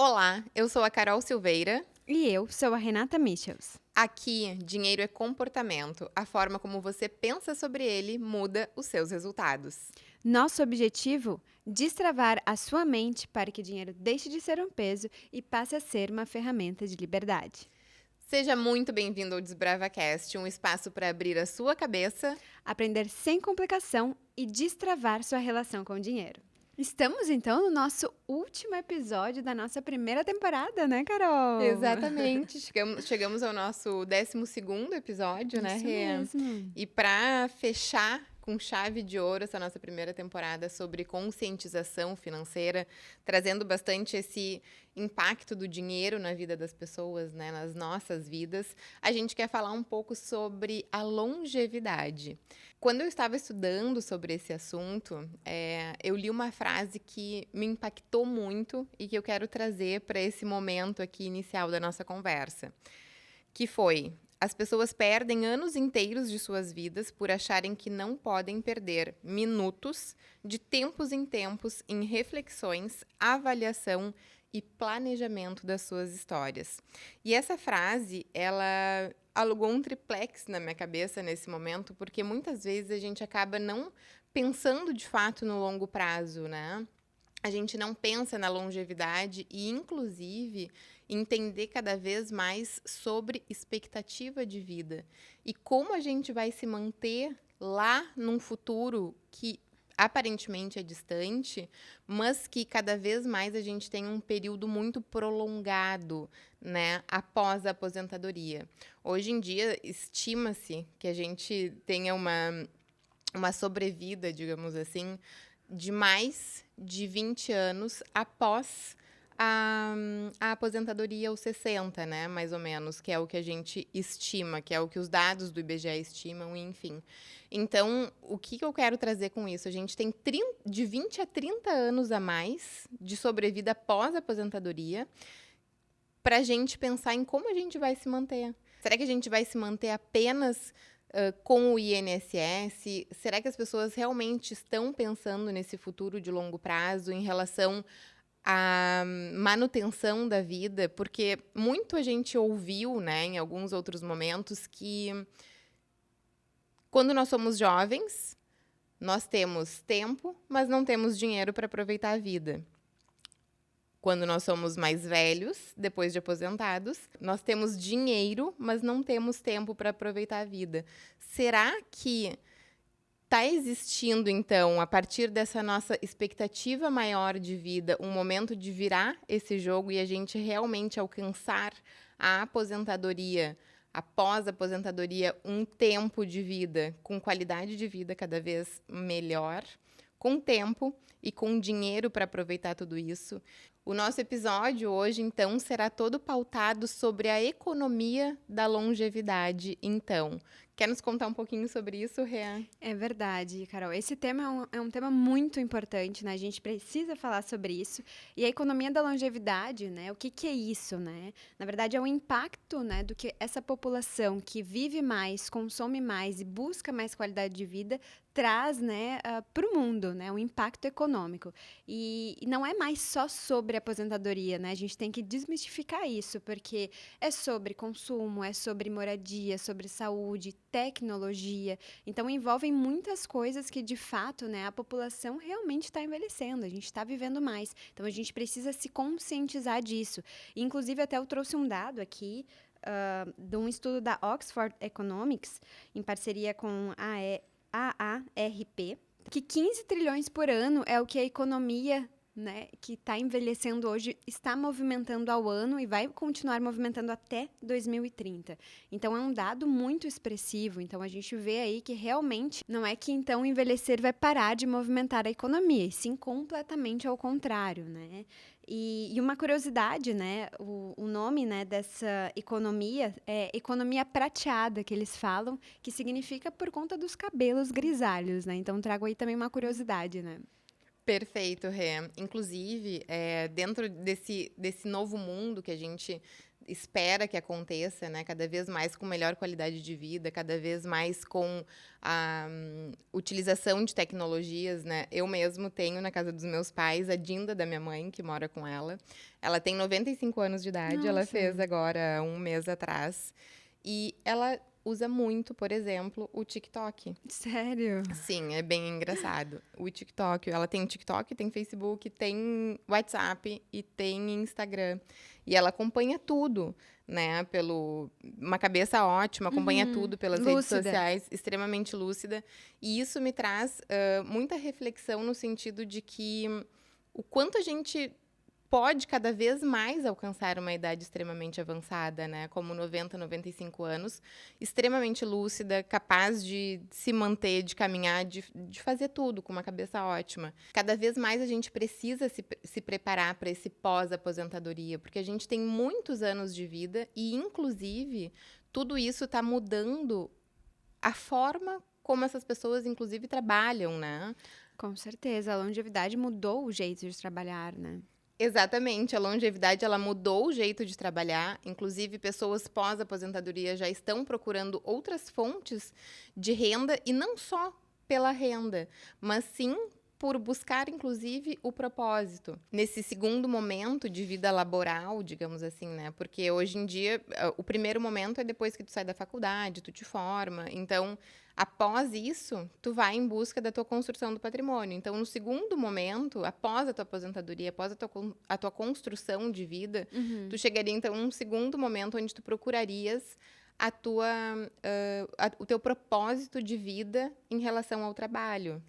Olá, eu sou a Carol Silveira. E eu sou a Renata Michels. Aqui, dinheiro é comportamento. A forma como você pensa sobre ele muda os seus resultados. Nosso objetivo? Destravar a sua mente para que o dinheiro deixe de ser um peso e passe a ser uma ferramenta de liberdade. Seja muito bem-vindo ao DesbravaCast, um espaço para abrir a sua cabeça. Aprender sem complicação e destravar sua relação com o dinheiro. Estamos então no nosso último episódio da nossa primeira temporada, né, Carol? Exatamente, chegamos ao nosso 12º episódio, né, Isso Rê? mesmo. E para fechar com chave de ouro essa nossa primeira temporada sobre conscientização financeira, trazendo bastante esse impacto do dinheiro na vida das pessoas, né, nas nossas vidas, a gente quer falar um pouco sobre a longevidade. Quando eu estava estudando sobre esse assunto, eu li uma frase que me impactou muito e que eu quero trazer para esse momento aqui inicial da nossa conversa, que foi: as pessoas perdem anos inteiros de suas vidas por acharem que não podem perder minutos de tempos em tempos em reflexões, avaliação e planejamento das suas histórias. E essa frase, ela alugou um triplex na minha cabeça nesse momento, porque muitas vezes a gente acaba não pensando de fato no longo prazo, né? A gente não pensa na longevidade e, inclusive, entender cada vez mais sobre expectativa de vida e como a gente vai se manter lá num futuro que aparentemente é distante, mas que cada vez mais a gente tem um período muito prolongado, né, após a aposentadoria. Hoje em dia, estima-se que a gente tenha uma sobrevida, digamos assim, de mais de 20 anos após a aposentadoria aos 60, né, mais ou menos, que é o que a gente estima, que é o que os dados do IBGE estimam, enfim. Então, o que eu quero trazer com isso? A gente tem de 20 a 30 anos a mais de sobrevida após a aposentadoria para a gente pensar em como a gente vai se manter. Será que a gente vai se manter apenas com o INSS? Será que as pessoas realmente estão pensando nesse futuro de longo prazo em relação à manutenção da vida? Porque muito a gente ouviu, né, em alguns outros momentos, que quando nós somos jovens, nós temos tempo, mas não temos dinheiro para aproveitar a vida. Quando nós somos mais velhos, depois de aposentados, nós temos dinheiro, mas não temos tempo para aproveitar a vida. Será que está existindo, então, a partir dessa nossa expectativa maior de vida, um momento de virar esse jogo e a gente realmente alcançar a aposentadoria, após a aposentadoria, um tempo de vida com qualidade de vida cada vez melhor, com tempo e com dinheiro para aproveitar tudo isso? O nosso episódio hoje, então, será todo pautado sobre a economia da longevidade. Então, quer nos contar um pouquinho sobre isso, Rê? É verdade, Carol. Esse tema é um tema muito importante, né? A gente precisa falar sobre isso. E a economia da longevidade, né? O que é isso, né? Na verdade, é o impacto, né, do que essa população que vive mais, consome mais e busca mais qualidade de vida traz, né, para o mundo, né? Um impacto econômico. E não é mais só sobre aposentadoria, né? A gente tem que desmistificar isso, porque é sobre consumo, é sobre moradia, sobre saúde, tecnologia. Então, envolvem muitas coisas que, de fato, né, a população realmente está envelhecendo, a gente está vivendo mais. Então, a gente precisa se conscientizar disso. E, inclusive, até eu trouxe um dado aqui de um estudo da Oxford Economics, em parceria com a AARP, que 15 trilhões por ano é o que a economia, né, que está envelhecendo hoje, está movimentando ao ano e vai continuar movimentando até 2030. Então, é um dado muito expressivo. Então, a gente vê aí que realmente não é que, então, envelhecer vai parar de movimentar a economia, e sim completamente ao contrário, né? E uma curiosidade, né, o nome, né, dessa economia é economia prateada, que eles falam, que significa por conta dos cabelos grisalhos, né? Então, trago aí também uma curiosidade, né? Perfeito, Rê. Inclusive, dentro desse novo mundo que a gente espera que aconteça, né? Cada vez mais com melhor qualidade de vida, cada vez mais com a utilização de tecnologias, né? Eu mesmo tenho na casa dos meus pais a Dinda da minha mãe, que mora com ela. Ela tem 95 anos de idade, ela Nossa. fez agora um mês atrás. E ela usa muito, por exemplo, o TikTok. Sério? Sim, é bem engraçado. O TikTok, ela tem TikTok, tem Facebook, tem WhatsApp e tem Instagram. E ela acompanha tudo, né? Uma cabeça ótima, acompanha tudo pelas redes Lúcida. sociais, extremamente lúcida. E isso me traz muita reflexão no sentido de que o quanto a gente pode cada vez mais alcançar uma idade extremamente avançada, né? Como 90, 95 anos, extremamente lúcida, capaz de se manter, de caminhar, de fazer tudo com uma cabeça ótima. Cada vez mais a gente precisa se preparar para esse pós-aposentadoria, porque a gente tem muitos anos de vida e, inclusive, tudo isso está mudando a forma como essas pessoas, inclusive, trabalham, né? Com certeza, a longevidade mudou o jeito de trabalhar, né? Exatamente, a longevidade ela mudou o jeito de trabalhar, inclusive pessoas pós-aposentadoria já estão procurando outras fontes de renda e não só pela renda, mas sim por buscar, inclusive, o propósito. Nesse segundo momento de vida laboral, digamos assim, né? Porque hoje em dia, o primeiro momento é depois que tu sai da faculdade, tu te forma. Então, após isso, tu vai em busca da tua construção do patrimônio. Então, no segundo momento, após a tua aposentadoria, após a tua construção de vida, tu chegaria, então, num segundo momento onde tu procurarias o teu propósito de vida em relação ao trabalho.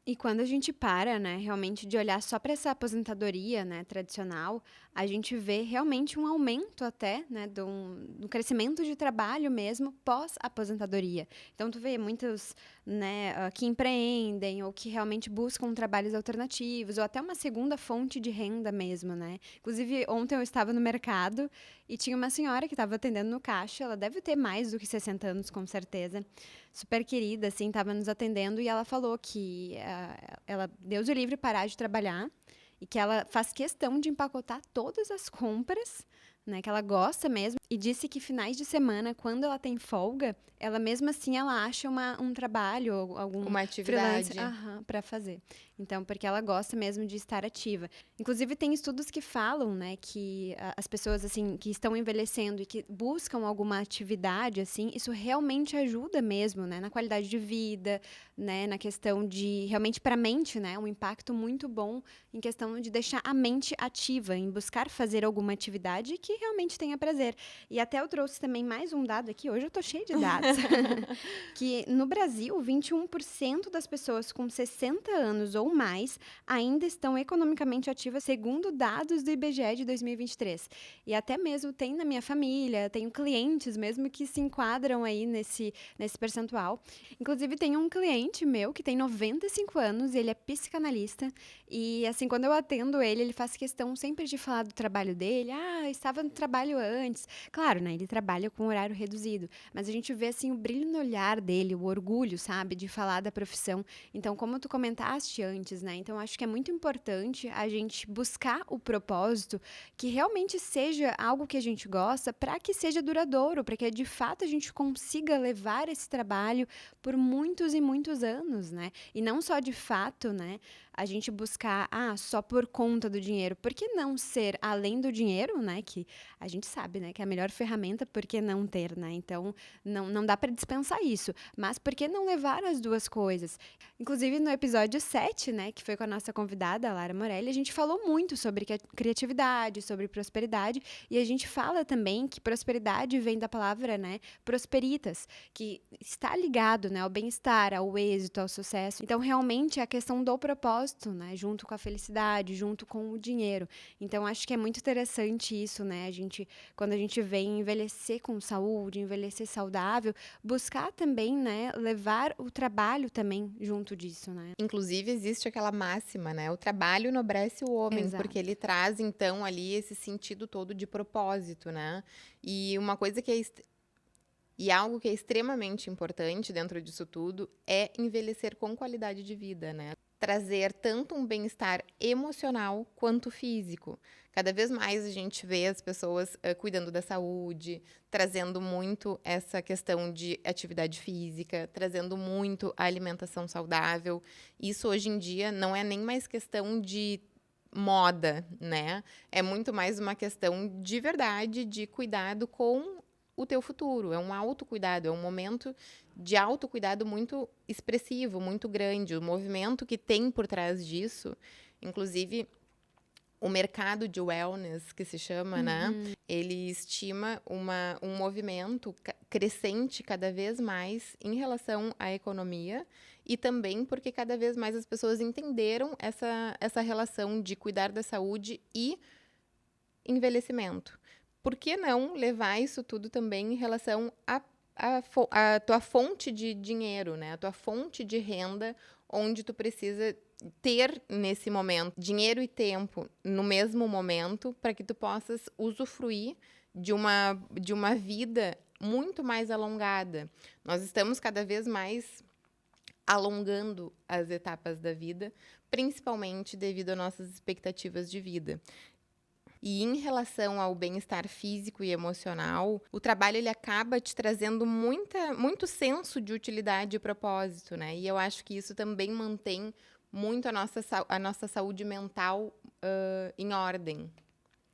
E quando a gente para, né, realmente de olhar só para essa aposentadoria, né, tradicional, a gente vê realmente um aumento até, né, do crescimento de trabalho mesmo pós-aposentadoria. Então, tu vê muitos, né, que empreendem ou que realmente buscam trabalhos alternativos ou até uma segunda fonte de renda mesmo, né? Inclusive, ontem eu estava no mercado e tinha uma senhora que estava atendendo no caixa, ela deve ter mais do que 60 anos, com certeza. Super querida, assim, estava nos atendendo e ela falou que ela, Deus o livre, parar de trabalhar e que ela faz questão de empacotar todas as compras, né, que ela gosta mesmo, e disse que finais de semana, quando ela tem folga, ela mesmo assim ela acha um trabalho ou algum Uma atividade. freelance para fazer. Então, porque ela gosta mesmo de estar ativa. Inclusive, tem estudos que falam, né, que as pessoas, assim, que estão envelhecendo e que buscam alguma atividade, assim, isso realmente ajuda mesmo, né, na qualidade de vida, né, na questão de, realmente, para a mente, né, um impacto muito bom em questão de deixar a mente ativa, em buscar fazer alguma atividade que realmente tenha prazer. E até eu trouxe também mais um dado aqui, hoje eu tô cheia de dados, que no Brasil, 21% das pessoas com 60 anos ou mais ainda estão economicamente ativas, segundo dados do IBGE de 2023. E até mesmo tem na minha família, tenho clientes mesmo que se enquadram aí nesse percentual. Inclusive, tem um cliente meu que tem 95 anos, ele é psicanalista, e assim, quando eu atendo ele faz questão sempre de falar do trabalho dele. Estava no trabalho antes. Claro, né, ele trabalha com horário reduzido, mas a gente vê, assim, o brilho no olhar dele, o orgulho, sabe, de falar da profissão. Então, como tu comentaste antes, né, então acho que é muito importante a gente buscar o propósito que realmente seja algo que a gente gosta, para que seja duradouro, para que de fato a gente consiga levar esse trabalho por muitos e muitos anos, né? E não só de fato, né, a gente buscar só por conta do dinheiro. Por que não ser além do dinheiro, né? Que a gente sabe, né, que é a melhor ferramenta, por que não ter, né? Então, não dá para dispensar isso. Mas por que não levar as duas coisas? Inclusive, no episódio 7, né, que foi com a nossa convidada, a Lara Morelli, a gente falou muito sobre criatividade, sobre prosperidade, e a gente fala também que prosperidade vem da palavra, né, prosperitas, que está ligado, né, ao bem-estar, ao êxito, ao sucesso. Então, realmente, a questão do propósito, né, junto com a felicidade, junto com o dinheiro. Então, acho que é muito interessante isso, né, quando a gente vem envelhecer com saúde, envelhecer saudável, buscar também, né, levar o trabalho também junto disso, né? Inclusive, existe aquela máxima, né? O trabalho enobrece o homem, Exato. porque ele traz, então, ali esse sentido todo de propósito, né? E uma coisa e algo que é extremamente importante dentro disso tudo é envelhecer com qualidade de vida, né? trazer tanto um bem-estar emocional quanto físico. Cada vez mais a gente vê as pessoas cuidando da saúde, trazendo muito essa questão de atividade física, trazendo muito a alimentação saudável. Isso hoje em dia não é nem mais questão de moda, né? É muito mais uma questão de verdade, de cuidado com o teu futuro. É um autocuidado, é um momento de autocuidado muito expressivo, muito grande. O movimento que tem por trás disso, inclusive o mercado de wellness, que se chama, né? Ele estima um movimento crescente cada vez mais em relação à economia e também porque cada vez mais as pessoas entenderam essa relação de cuidar da saúde e envelhecimento. Por que não levar isso tudo também em relação à tua fonte de dinheiro, né? A tua fonte de renda, onde tu precisa ter nesse momento dinheiro e tempo no mesmo momento para que tu possas usufruir de uma vida muito mais alongada. Nós estamos cada vez mais alongando as etapas da vida, principalmente devido às nossas expectativas de vida. E em relação ao bem-estar físico e emocional, o trabalho ele acaba te trazendo muito senso de utilidade e propósito, né? E eu acho que isso também mantém muito a nossa saúde mental em ordem.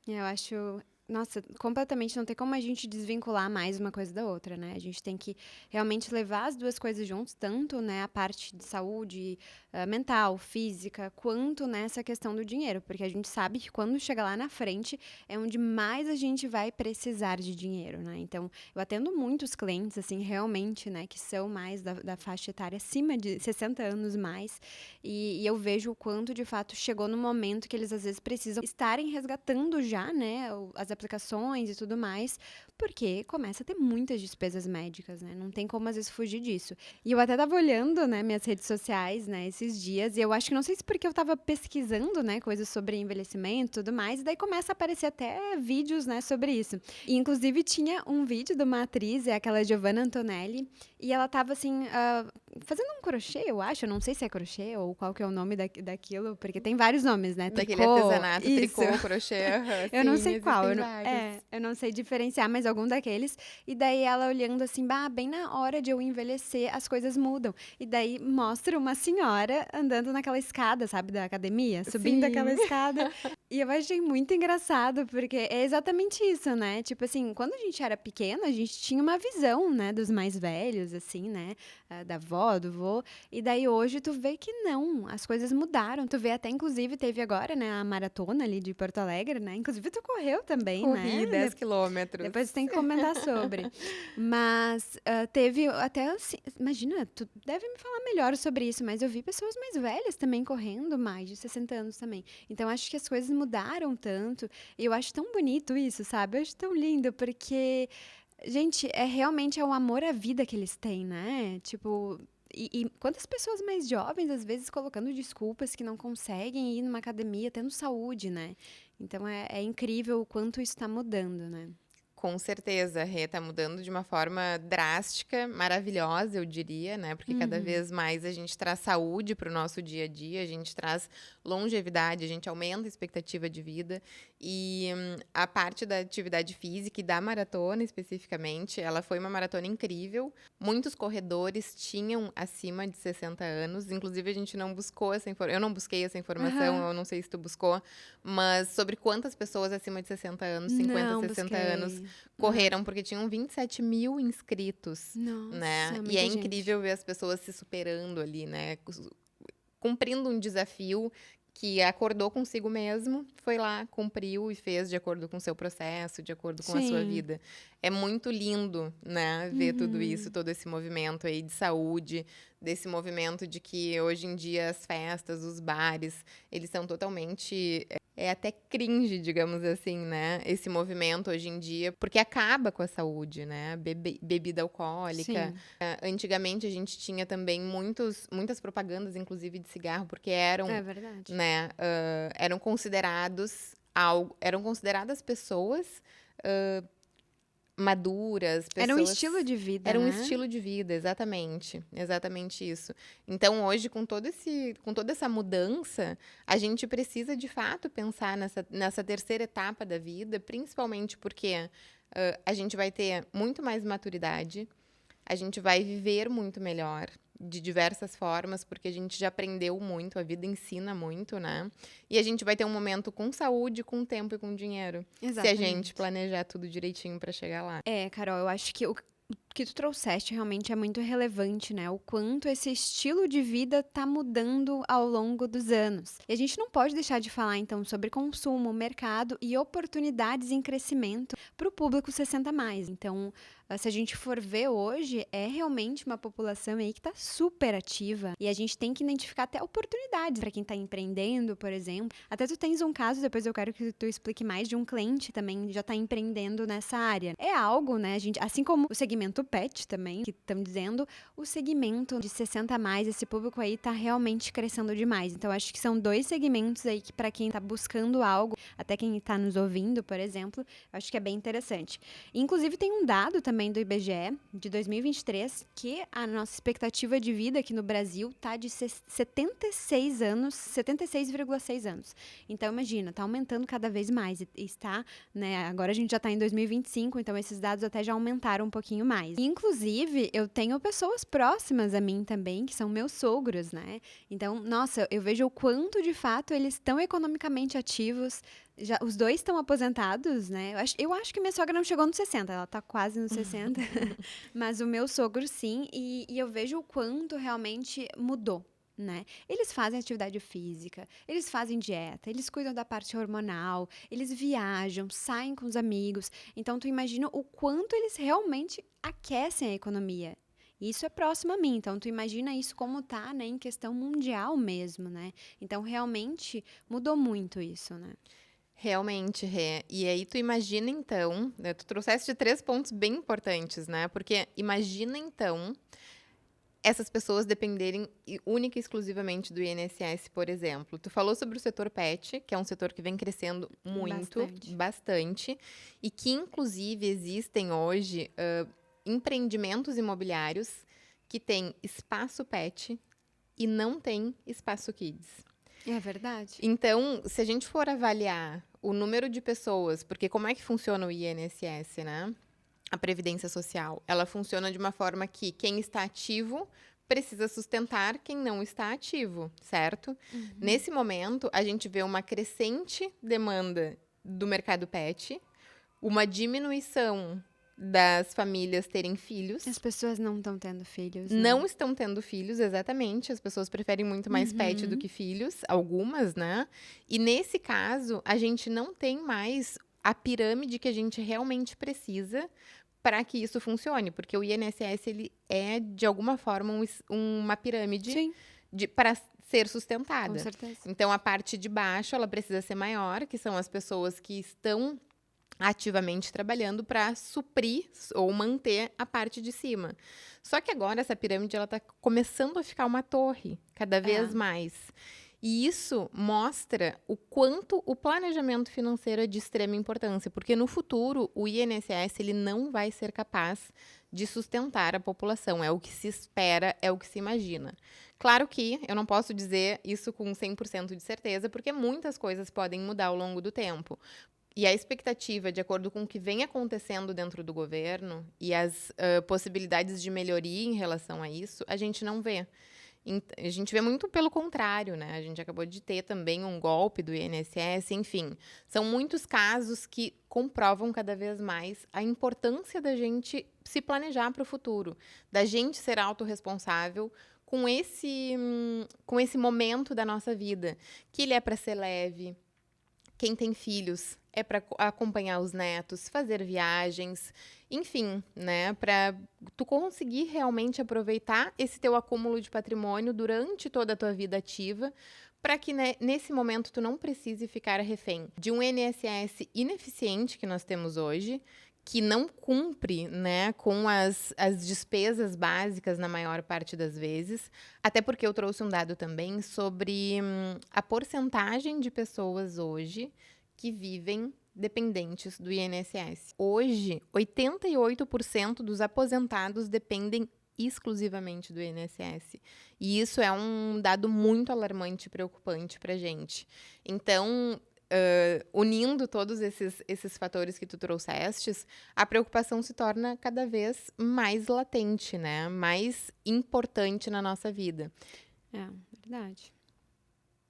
Eu acho, nossa, completamente não tem como a gente desvincular mais uma coisa da outra, né? A gente tem que realmente levar as duas coisas juntos, tanto, né, a parte de saúde mental, física, quanto nessa questão do dinheiro, porque a gente sabe que quando chega lá na frente é onde mais a gente vai precisar de dinheiro, né? Então, eu atendo muitos clientes, assim, realmente, né, que são mais da faixa etária acima de 60 anos mais, e eu vejo o quanto, de fato, chegou no momento que eles, às vezes, precisam estarem resgatando já, né, as aplicações e tudo mais, porque começa a ter muitas despesas médicas, né? Não tem como, às vezes, fugir disso. E eu até tava olhando, né, minhas redes sociais, né, esses dias, e eu acho que não sei se porque eu tava pesquisando, né, coisas sobre envelhecimento e tudo mais, e daí começa a aparecer até vídeos, né, sobre isso. E, inclusive, tinha um vídeo de uma atriz, é aquela Giovanna Antonelli, e ela tava, assim, fazendo um crochê, eu acho, eu não sei se é crochê ou qual que é o nome daquilo, porque tem vários nomes, né, Daquele tricô, artesanato, isso. tricô, crochê, Eu não sim, sei qual, existem vários. eu não sei diferenciar, mas algum daqueles. E daí ela olhando assim, bem na hora de eu envelhecer, as coisas mudam. E daí mostra uma senhora andando naquela escada, sabe, da academia, subindo aquela Sim. escada. E eu achei muito engraçado, porque é exatamente isso, né? Tipo assim, quando a gente era pequena, a gente tinha uma visão, né, dos mais velhos, assim, né? Da avó, do vô. E daí hoje tu vê que não, as coisas mudaram. Tu vê até, inclusive, teve agora, né, a maratona ali de Porto Alegre, né? Inclusive tu correu também, Corri né? 10 quilômetros. Depois tu tem que comentar sobre. Mas teve até, assim, imagina, tu deve me falar melhor sobre isso, mas eu vi pessoas mais velhas também correndo, mais de 60 anos também. Então acho que as coisas mudaram tanto. E eu acho tão bonito isso, sabe? Eu acho tão lindo, porque, gente, realmente o amor à vida que eles têm, né? Tipo. E quantas pessoas mais jovens, às vezes, colocando desculpas que não conseguem ir numa academia tendo saúde, né? Então é incrível o quanto isso está mudando, né? Com certeza, Rê, tá mudando de uma forma drástica, maravilhosa, eu diria, né? Porque cada vez mais a gente traz saúde para o nosso dia a dia, a gente traz longevidade, a gente aumenta a expectativa de vida. E a parte da atividade física e da maratona especificamente, ela foi uma maratona incrível. Muitos corredores tinham acima de 60 anos, inclusive a gente não buscou essa informação, eu não busquei essa informação, eu não sei se tu buscou, mas sobre quantas pessoas acima de 60 anos, 50, Não 60 busquei. anos, correram, porque tinham 27 mil inscritos, né? Nossa, E é muita gente. incrível ver as pessoas se superando ali, né? Cumprindo um desafio que acordou consigo mesmo, foi lá, cumpriu e fez de acordo com o seu processo, de acordo com a sua Sim. vida. É muito lindo, né, ver tudo isso, todo esse movimento aí de saúde, desse movimento de que hoje em dia as festas, os bares, eles são totalmente até cringe, digamos assim, né? Esse movimento hoje em dia, porque acaba com a saúde, né? Bebida alcoólica. Sim. Antigamente a gente tinha também muitas propagandas, inclusive de cigarro, porque eram, É verdade. né? Eram consideradas pessoas maduras, Era um pessoas... estilo de vida, Era um né? estilo de vida, exatamente isso. Então, hoje, com toda essa mudança, a gente precisa, de fato, pensar nessa terceira etapa da vida, principalmente porque a gente vai ter muito mais maturidade, a gente vai viver muito melhor, de diversas formas, porque a gente já aprendeu muito, a vida ensina muito, né? E a gente vai ter um momento com saúde, com tempo e com dinheiro. Se a gente Exatamente. planejar tudo direitinho para chegar lá. Carol, eu acho que o que tu trouxeste realmente é muito relevante, né? O quanto esse estilo de vida tá mudando ao longo dos anos. E a gente não pode deixar de falar, então, sobre consumo, mercado e oportunidades em crescimento para o público 60 mais. Então, se a gente for ver hoje, é realmente uma população aí que está super ativa e a gente tem que identificar até oportunidades para quem está empreendendo, por exemplo. Até tu tens um caso, depois eu quero que tu explique mais, de um cliente também que já está empreendendo nessa área. É algo, né, gente, assim como o segmento pet também, que estão dizendo, o segmento de 60 a mais, esse público aí tá realmente crescendo demais. Então, acho que são dois segmentos aí que para quem está buscando algo, até quem está nos ouvindo, por exemplo, acho que é bem interessante. Inclusive, tem um dado também do IBGE de 2023 que a nossa expectativa de vida aqui no Brasil tá de 76 anos, 76,6 anos. Então, imagina, tá aumentando cada vez mais e está, né, agora a gente já tá em 2025, então esses dados até já aumentaram um pouquinho mais. Inclusive, eu tenho pessoas próximas a mim também, que são meus sogros, né? Então, nossa, eu vejo o quanto de fato eles estão economicamente ativos. Já, os dois estão aposentados, né? Eu acho que minha sogra não chegou nos 60, ela tá quase nos 60. Mas o meu sogro, sim, e eu vejo o quanto realmente mudou, né? Eles fazem atividade física, eles fazem dieta, eles cuidam da parte hormonal, eles viajam, saem com os amigos. Então, tu imagina o quanto eles realmente aquecem a economia. Isso é próximo a mim, então tu imagina isso como tá, né, em questão mundial mesmo, né? Então, realmente mudou muito isso, né? Realmente, Rê. E aí tu imagina então, né, tu trouxeste 3 pontos bem importantes, né? Porque imagina então essas pessoas dependerem única e exclusivamente do INSS, por exemplo. Tu falou sobre o setor pet, que é um setor que vem crescendo muito, bastante, e que inclusive existem hoje empreendimentos imobiliários que têm espaço pet e não tem espaço kids. É verdade. Então, se a gente for avaliar o número de pessoas, porque como é que funciona o INSS, né? A Previdência Social, ela funciona de uma forma que quem está ativo precisa sustentar quem não está ativo, certo? Uhum. Nesse momento, a gente vê uma crescente demanda do mercado pet, uma diminuição das famílias terem filhos. As pessoas não estão tendo filhos, né? Não estão tendo filhos, exatamente. As pessoas preferem muito mais pet do que filhos, algumas, né? E nesse caso, a gente não tem mais a pirâmide que a gente realmente precisa para que isso funcione, porque o INSS ele é de alguma forma uma pirâmide para ser sustentada. Com certeza. Então a parte de baixo ela precisa ser maior, que são as pessoas que estão ativamente trabalhando para suprir ou manter a parte de cima. Só que agora essa pirâmide ela está começando a ficar uma torre, cada vez mais. E isso mostra o quanto o planejamento financeiro é de extrema importância, porque no futuro o INSS ele não vai ser capaz de sustentar a população. É o que se espera, é o que se imagina. Claro que eu não posso dizer isso com 100% de certeza, porque muitas coisas podem mudar ao longo do tempo. E a expectativa, de acordo com o que vem acontecendo dentro do governo e as possibilidades de melhoria em relação a isso, a gente não vê. A gente vê muito pelo contrário, né? A gente acabou de ter também um golpe do INSS, enfim. São muitos casos que comprovam cada vez mais a importância da gente se planejar para o futuro, da gente ser autorresponsável com esse momento da nossa vida, que ele é para ser leve. Quem tem filhos é para acompanhar os netos, fazer viagens, enfim, né? Para tu conseguir realmente aproveitar esse teu acúmulo de patrimônio durante toda a tua vida ativa, para que nesse momento tu não precise ficar refém de um INSS ineficiente que nós temos hoje, que não cumpre, né, com as despesas básicas na maior parte das vezes, até porque eu trouxe um dado também sobre a porcentagem de pessoas hoje que vivem dependentes do INSS. Hoje, 88% dos aposentados dependem exclusivamente do INSS. E isso é um dado muito alarmante e preocupante para a gente. Então, unindo todos esses fatores que tu trouxestes, a preocupação se torna cada vez mais latente, né? Mais importante na nossa vida. É, verdade.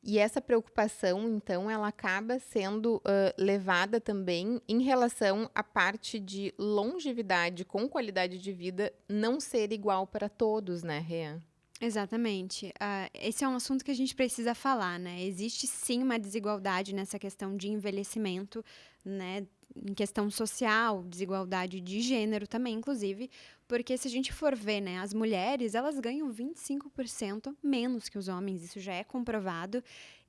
E essa preocupação, então, ela acaba sendo levada também em relação à parte de longevidade com qualidade de vida não ser igual para todos, né, Rê? Exatamente. Esse é um assunto que a gente precisa falar, né? Existe sim uma desigualdade nessa questão de envelhecimento, né? Em questão social, desigualdade de gênero também, inclusive, porque se a gente for ver, né, as mulheres, elas ganham 25% menos que os homens, isso já é comprovado.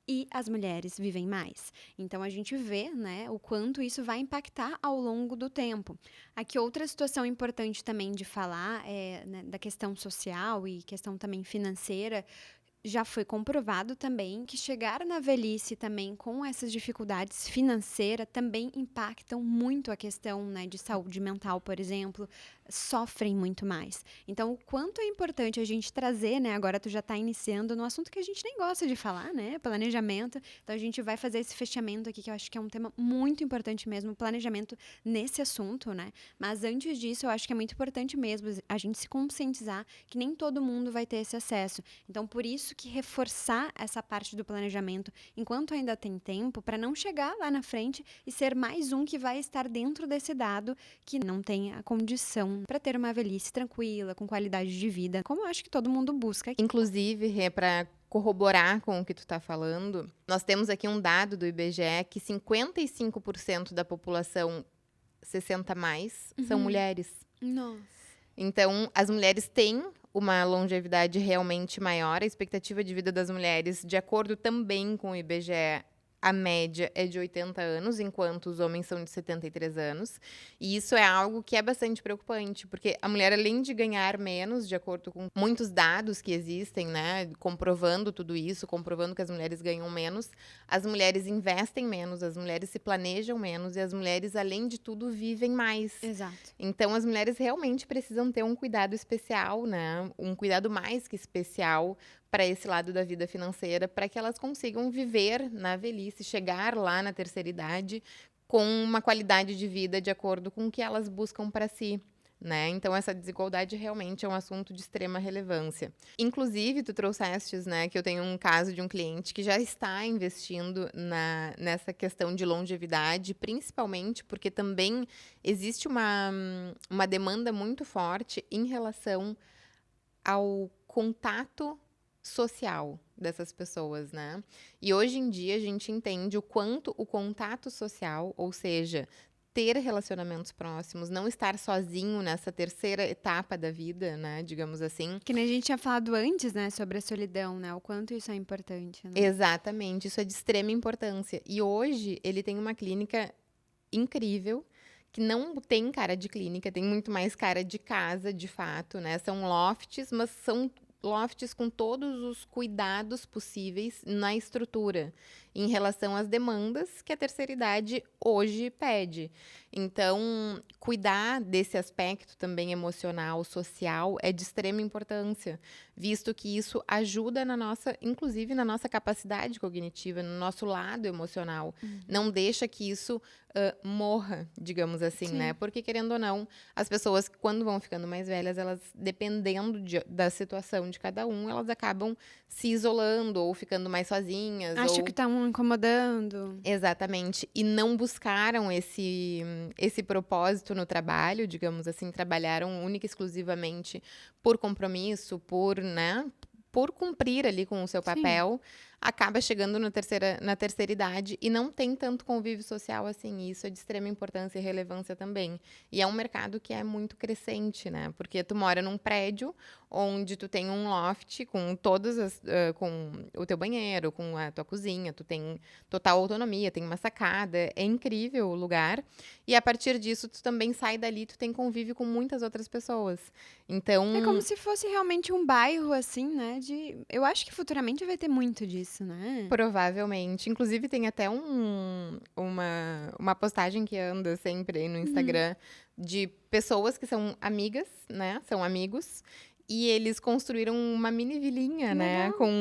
E as mulheres vivem mais. Então, a gente vê, né, o quanto isso vai impactar ao longo do tempo. Aqui, outra situação importante também de falar é, né, da questão social e questão também financeira. Já foi comprovado também que chegar na velhice também com essas dificuldades financeiras também impactam muito a questão, né, de saúde mental, por exemplo, sofrem muito mais. Então, o quanto é importante a gente trazer, né, agora tu já está iniciando no assunto que a gente nem gosta de falar, né, planejamento. Então, a gente vai fazer esse fechamento aqui, que eu acho que é um tema muito importante mesmo, planejamento nesse assunto, né. Mas antes disso, eu acho que é muito importante mesmo a gente se conscientizar que nem todo mundo vai ter esse acesso. Então, por isso que reforçar essa parte do planejamento enquanto ainda tem tempo, para não chegar lá na frente e ser mais um que vai estar dentro desse dado que não tem a condição para ter uma velhice tranquila, com qualidade de vida, como eu acho que todo mundo busca. Inclusive, para corroborar com o que tu está falando, nós temos aqui um dado do IBGE que 55% da população 60 mais são mulheres. Nossa. Então, as mulheres têm uma longevidade realmente maior. A expectativa de vida das mulheres, de acordo também com o IBGE, a média é de 80 anos, enquanto os homens são de 73 anos. E isso é algo que é bastante preocupante, porque a mulher, além de ganhar menos, de acordo com muitos dados que existem, né, comprovando tudo isso, comprovando que as mulheres ganham menos, as mulheres investem menos, as mulheres se planejam menos e as mulheres, além de tudo, vivem mais. Exato. Então, as mulheres realmente precisam ter um cuidado especial, né? Um cuidado mais que especial para esse lado da vida financeira, para que elas consigam viver na velhice, chegar lá na terceira idade com uma qualidade de vida de acordo com o que elas buscam para si. Né? Então, essa desigualdade realmente é um assunto de extrema relevância. Inclusive, tu trouxestes, né, que eu tenho um caso de um cliente que já está investindo nessa questão de longevidade, principalmente porque também existe uma demanda muito forte em relação ao contato social dessas pessoas, né? E hoje em dia a gente entende o quanto o contato social, ou seja, ter relacionamentos próximos, não estar sozinho nessa terceira etapa da vida, né, digamos assim. Que nem a gente tinha falado antes, né, sobre a solidão, né, o quanto isso é importante, né? Exatamente, isso é de extrema importância. E hoje ele tem uma clínica incrível, que não tem cara de clínica, tem muito mais cara de casa, de fato, né? São lofts, mas são lofts com todos os cuidados possíveis na estrutura, em relação às demandas que a terceira idade hoje pede. Então, cuidar desse aspecto também emocional, social, é de extrema importância, visto que isso ajuda inclusive na nossa capacidade cognitiva, no nosso lado emocional. Não deixa que isso morra, digamos assim, Sim. né? Porque, querendo ou não, as pessoas, quando vão ficando mais velhas, elas, dependendo da situação de cada um, elas acabam se isolando ou ficando mais sozinhas. Acho que estão incomodando. Exatamente. E não buscaram esse propósito no trabalho, digamos assim, trabalharam única e exclusivamente por compromisso, né, por cumprir ali com o seu papel, acaba chegando na terceira idade e não tem tanto convívio social assim. Isso é de extrema importância e relevância também. E é um mercado que é muito crescente, né? Porque tu mora num prédio onde tu tem um loft com com o teu banheiro, com a tua cozinha, tu tem total autonomia, tem uma sacada, é incrível o lugar. E a partir disso, tu também sai dali, tu tem convívio com muitas outras pessoas. Então, É como se fosse realmente um bairro, assim, né? Eu acho que futuramente vai ter muito disso. isso, né? Provavelmente. Inclusive, tem até uma postagem que anda sempre aí no Instagram de pessoas que são amigas, né? São amigos. E eles construíram uma mini vilinha, né? Legal. Com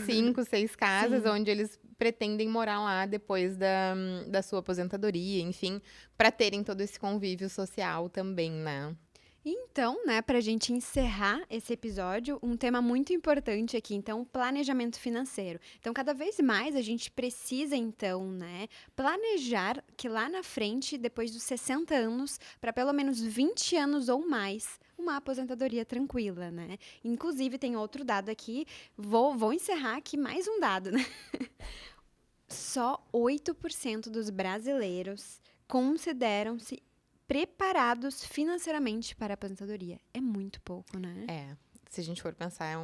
5, 6 casas, Sim. onde eles pretendem morar lá depois da sua aposentadoria, enfim, para terem todo esse convívio social também, né? Então, né, para a gente encerrar esse episódio, um tema muito importante aqui, então, planejamento financeiro. Então, cada vez mais a gente precisa, então, né, planejar que lá na frente, depois dos 60 anos, para pelo menos 20 anos ou mais, uma aposentadoria tranquila, né? Inclusive, tem outro dado aqui, vou encerrar aqui mais um dado, né? Só 8% dos brasileiros consideram-se preparados financeiramente para a aposentadoria. É muito pouco, né? Se a gente for pensar,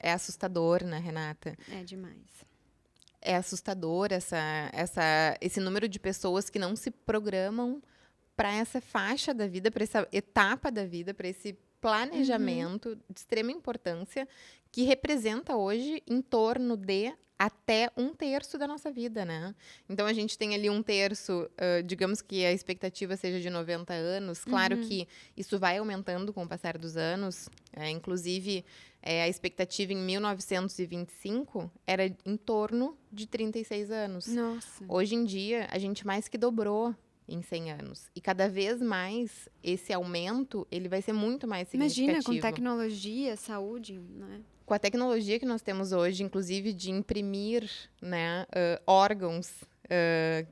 é assustador, né, Renata? É demais. É assustador esse número de pessoas que não se programam para essa faixa da vida, para essa etapa da vida, para esse planejamento de extrema importância que representa hoje em torno de até 1/3 da nossa vida, né? Então, a gente tem ali 1/3, digamos que a expectativa seja de 90 anos. Claro que isso vai aumentando com o passar dos anos. Inclusive, a expectativa em 1925 era em torno de 36 anos. Nossa. Hoje em dia, a gente mais que dobrou em 100 anos. E cada vez mais, esse aumento, ele vai ser muito mais significativo. Imagina, com tecnologia, saúde, né? Com a tecnologia que nós temos hoje, inclusive de imprimir, né, órgãos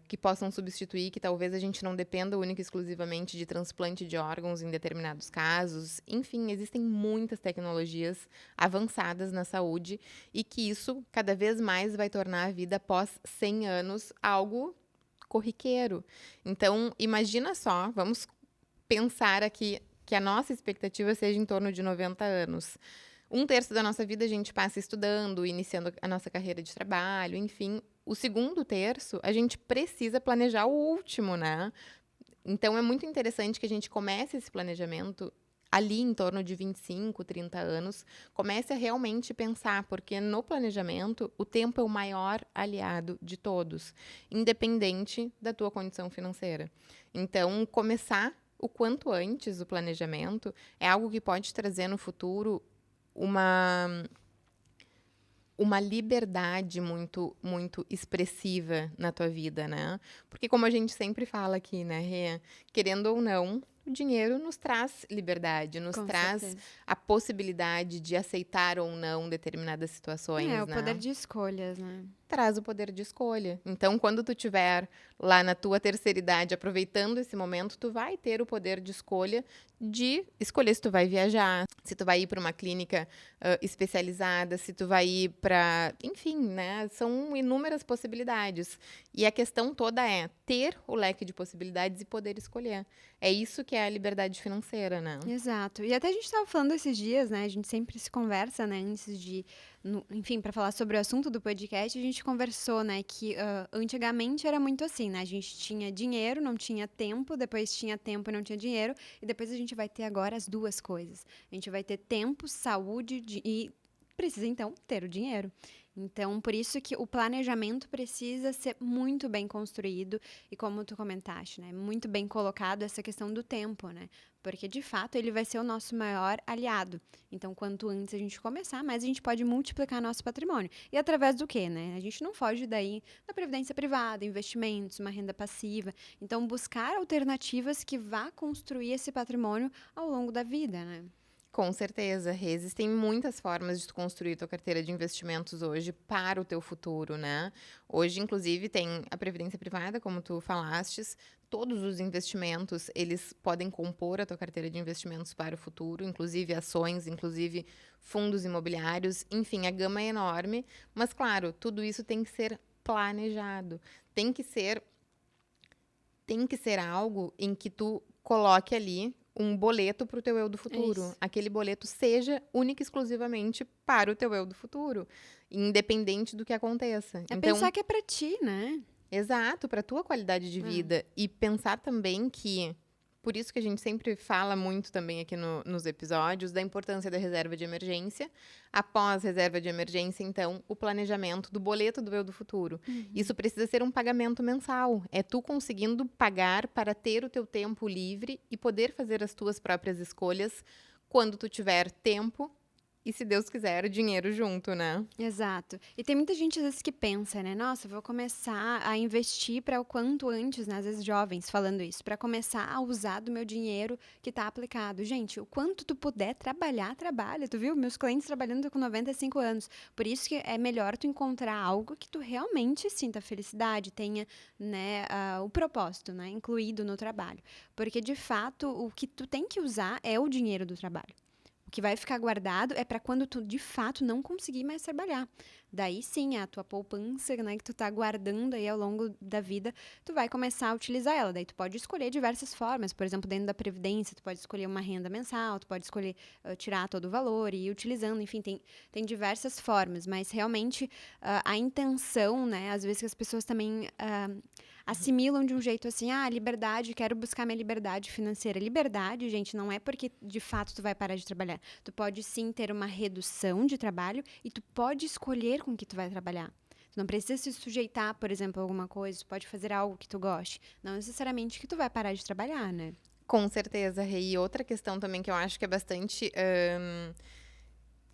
que possam substituir, que talvez a gente não dependa única e exclusivamente de transplante de órgãos em determinados casos. Enfim, existem muitas tecnologias avançadas na saúde e que isso cada vez mais vai tornar a vida após 100 anos algo corriqueiro. Então, imagina só, vamos pensar aqui que a nossa expectativa seja em torno de 90 anos. 1/3 da nossa vida a gente passa estudando, iniciando a nossa carreira de trabalho, enfim. O segundo terço, a gente precisa planejar o último, né? Então, é muito interessante que a gente comece esse planejamento ali em torno de 25, 30 anos, comece a realmente pensar, porque no planejamento, o tempo é o maior aliado de todos, independente da tua condição financeira. Então, começar o quanto antes o planejamento é algo que pode trazer no futuro uma liberdade muito, muito expressiva na tua vida, né? Porque como a gente sempre fala aqui, né, Rê? Querendo ou não, o dinheiro nos traz liberdade, nos traz a possibilidade de aceitar ou não determinadas situações, né? É, o poder de escolhas, né? Traz o poder de escolha. Então, quando tu tiver lá na tua terceira idade, aproveitando esse momento, tu vai ter o poder de escolha de escolher se tu vai viajar, se tu vai ir para uma clínica especializada, se tu vai ir para... Enfim, né? São inúmeras possibilidades. E a questão toda é ter o leque de possibilidades e poder escolher. É isso que é a liberdade financeira, né? Exato. E até a gente estava falando esses dias, né? A gente sempre se conversa, né? Antes de... enfim, para falar sobre o assunto do podcast, a gente conversou, né? Que antigamente era muito assim, né? A gente tinha dinheiro, não tinha tempo, depois tinha tempo e não tinha dinheiro, e depois a gente vai ter agora as duas coisas. A gente vai ter tempo, saúde e precisa, então, ter o dinheiro. Então, por isso que o planejamento precisa ser muito bem construído e, como tu comentaste, né, muito bem colocado essa questão do tempo, né? Porque, de fato, ele vai ser o nosso maior aliado. Então, quanto antes a gente começar, mais a gente pode multiplicar nosso patrimônio. E através do quê, né? A gente não foge daí da previdência privada, investimentos, uma renda passiva. Então, buscar alternativas que vá construir esse patrimônio ao longo da vida, né? Com certeza, Rê. Existem muitas formas de tu construir tua carteira de investimentos hoje para o teu futuro, né? Hoje, inclusive, tem a previdência privada, como tu falastes. Todos os investimentos, eles podem compor a tua carteira de investimentos para o futuro, inclusive ações, inclusive fundos imobiliários. Enfim, a gama é enorme. Mas, claro, tudo isso tem que ser planejado. Tem que ser algo em que tu coloque ali um boleto para o teu eu do futuro. Aquele boleto seja única e exclusivamente para o teu eu do futuro, independente do que aconteça. É então, pensar que é para ti, né? Exato, para a tua qualidade de vida. E pensar também que Por isso que a gente sempre fala muito também aqui nos episódios da importância da reserva de emergência. Após reserva de emergência, então, o planejamento do boleto do eu do futuro. Isso precisa ser um pagamento mensal. É tu conseguindo pagar para ter o teu tempo livre e poder fazer as tuas próprias escolhas quando tu tiver tempo e, se Deus quiser, dinheiro junto, né? Exato. E tem muita gente, às vezes, que pensa, né? Nossa, vou começar a investir para o quanto antes, né? Às vezes, jovens falando isso, para começar a usar do meu dinheiro que está aplicado. Gente, o quanto tu puder trabalhar, trabalha. Tu viu? Meus clientes trabalhando com 95 anos. Por isso que é melhor tu encontrar algo que tu realmente sinta felicidade, tenha, né, o propósito, né, incluído no trabalho. Porque, de fato, o que tu tem que usar é o dinheiro do trabalho. O que vai ficar guardado é para quando tu, de fato, não conseguir mais trabalhar. Daí sim, a tua poupança, né, que tu tá guardando aí ao longo da vida, tu vai começar a utilizar ela. Daí tu pode escolher diversas formas. Por exemplo, dentro da previdência, tu pode escolher uma renda mensal, tu pode escolher tirar todo o valor e ir utilizando. Enfim, tem diversas formas. Mas realmente a intenção, né, às vezes que as pessoas também assimilam de um jeito assim, liberdade, quero buscar minha liberdade financeira. Liberdade, gente, não é porque de fato tu vai parar de trabalhar. Tu pode sim ter uma redução de trabalho e tu pode escolher com que tu vai trabalhar. Tu não precisa se sujeitar, por exemplo, a alguma coisa, tu pode fazer algo que tu goste. Não necessariamente que tu vai parar de trabalhar, né? Com certeza, Rei. E outra questão também que eu acho que é bastante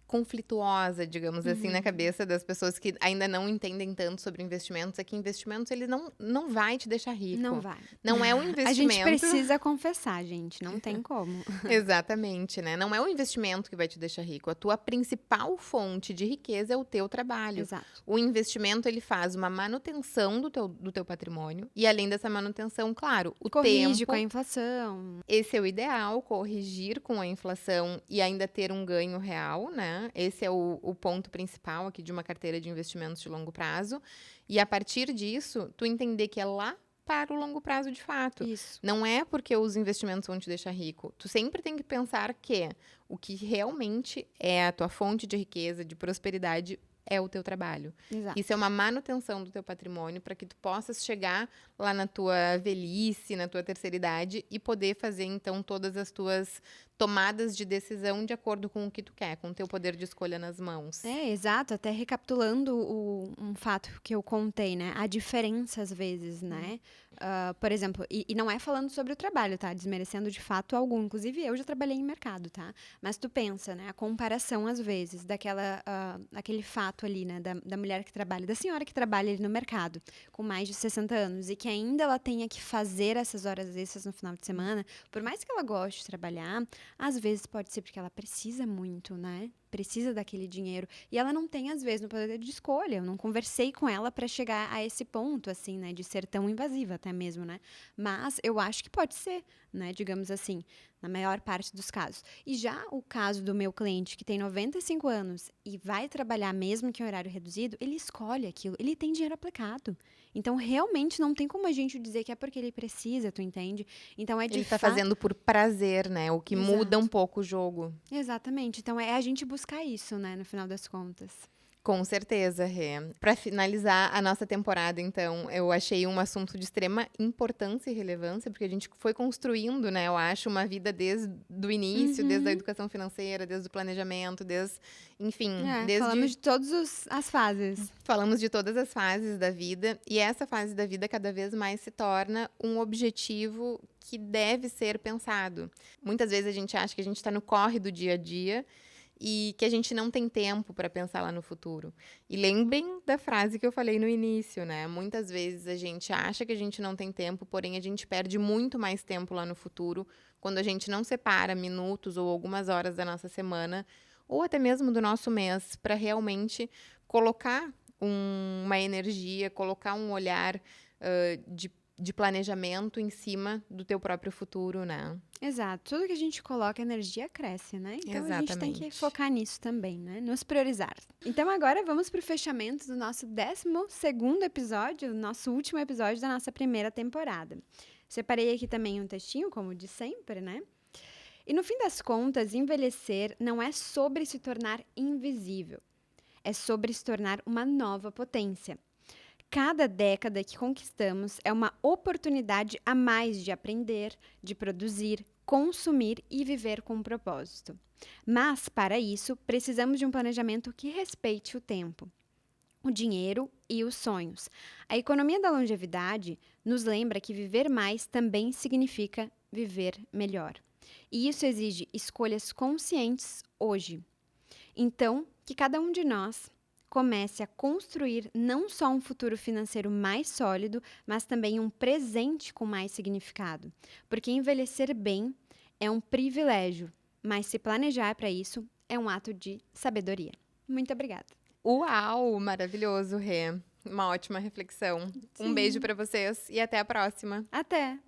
conflituosa, digamos assim, na cabeça das pessoas que ainda não entendem tanto sobre investimentos, é que investimentos, ele não vai te deixar rico. Não vai. Não é um A gente investimento... precisa confessar, gente. Não tem como. Exatamente, né? Não é o investimento que vai te deixar rico. A tua principal fonte de riqueza é o teu trabalho. Exato. O investimento, ele faz uma manutenção do teu patrimônio. E além dessa manutenção, claro, o Corrige tempo... com a inflação. Esse é o ideal, corrigir com a inflação e ainda ter um ganho real, né? Esse é o ponto principal aqui de uma carteira de investimentos de longo prazo. E a partir disso, tu entender que é lá para o longo prazo de fato. Isso. Não é porque os investimentos vão te deixar rico. Tu sempre tem que pensar que o que realmente é a tua fonte de riqueza, de prosperidade, é o teu trabalho. Exato. Isso é uma manutenção do teu patrimônio para que tu possas chegar lá na tua velhice, na tua terceira idade e poder fazer, então, todas as tuas tomadas de decisão de acordo com o que tu quer, com o teu poder de escolha nas mãos. Exato. Até recapitulando um fato que eu contei, né? A diferença, às vezes, né? Por exemplo, e não é falando sobre o trabalho, tá? Desmerecendo de fato algum. Inclusive, eu já trabalhei em mercado, tá? Mas tu pensa, né? A comparação, às vezes, daquele fato ali, né? Da mulher que trabalha, da senhora que trabalha ali no mercado, com mais de 60 anos, e que ainda ela tenha que fazer essas horas extras no final de semana, por mais que ela goste de trabalhar, às vezes pode ser porque ela precisa muito, né? Precisa daquele dinheiro. E ela não tem, às vezes, no poder de escolha. Eu não conversei com ela para chegar a esse ponto, assim, né? De ser tão invasiva até mesmo, né? Mas eu acho que pode ser, né? Digamos assim, na maior parte dos casos. E já o caso do meu cliente, que tem 95 anos e vai trabalhar mesmo que em horário reduzido, ele escolhe aquilo. Ele tem dinheiro aplicado. Então, realmente, não tem como a gente dizer que é porque ele precisa, tu entende? Então, é de Ele tá fato... fazendo por prazer, né? O que muda um pouco o jogo. Exatamente. Então, é a gente buscar isso, né? No final das contas. Com certeza, Rê. Para finalizar a nossa temporada, então, eu achei um assunto de extrema importância e relevância, porque a gente foi construindo, né, eu acho, uma vida desde o início, desde a educação financeira, desde o planejamento, enfim, falamos de todas as fases. Falamos de todas as fases da vida, e essa fase da vida cada vez mais se torna um objetivo que deve ser pensado. Muitas vezes a gente acha que a gente está no corre do dia a dia, e que a gente não tem tempo para pensar lá no futuro. E lembrem da frase que eu falei no início, né? Muitas vezes a gente acha que a gente não tem tempo, porém a gente perde muito mais tempo lá no futuro quando a gente não separa minutos ou algumas horas da nossa semana ou até mesmo do nosso mês para realmente colocar uma energia, colocar um olhar de planejamento em cima do teu próprio futuro, né? Exato. Tudo que a gente coloca, a energia cresce, né? Então, Exatamente. A gente tem que focar nisso também, né? Nos priorizar. Então, agora vamos para o fechamento do nosso 12º episódio, nosso último episódio da nossa primeira temporada. Separei aqui também um textinho, como de sempre, né? E no fim das contas, envelhecer não é sobre se tornar invisível. É sobre se tornar uma nova potência. cada década que conquistamos é uma oportunidade a mais de aprender, de produzir, consumir e viver com propósito. Mas, para isso, precisamos de um planejamento que respeite o tempo, o dinheiro e os sonhos. A economia da longevidade nos lembra que viver mais também significa viver melhor. E isso exige escolhas conscientes hoje. Então, que cada um de nós comece a construir não só um futuro financeiro mais sólido, mas também um presente com mais significado. Porque envelhecer bem é um privilégio, mas se planejar para isso é um ato de sabedoria. Muito obrigada. Uau, maravilhoso, Rê. Uma ótima reflexão. Sim. Um beijo para vocês e até a próxima. Até!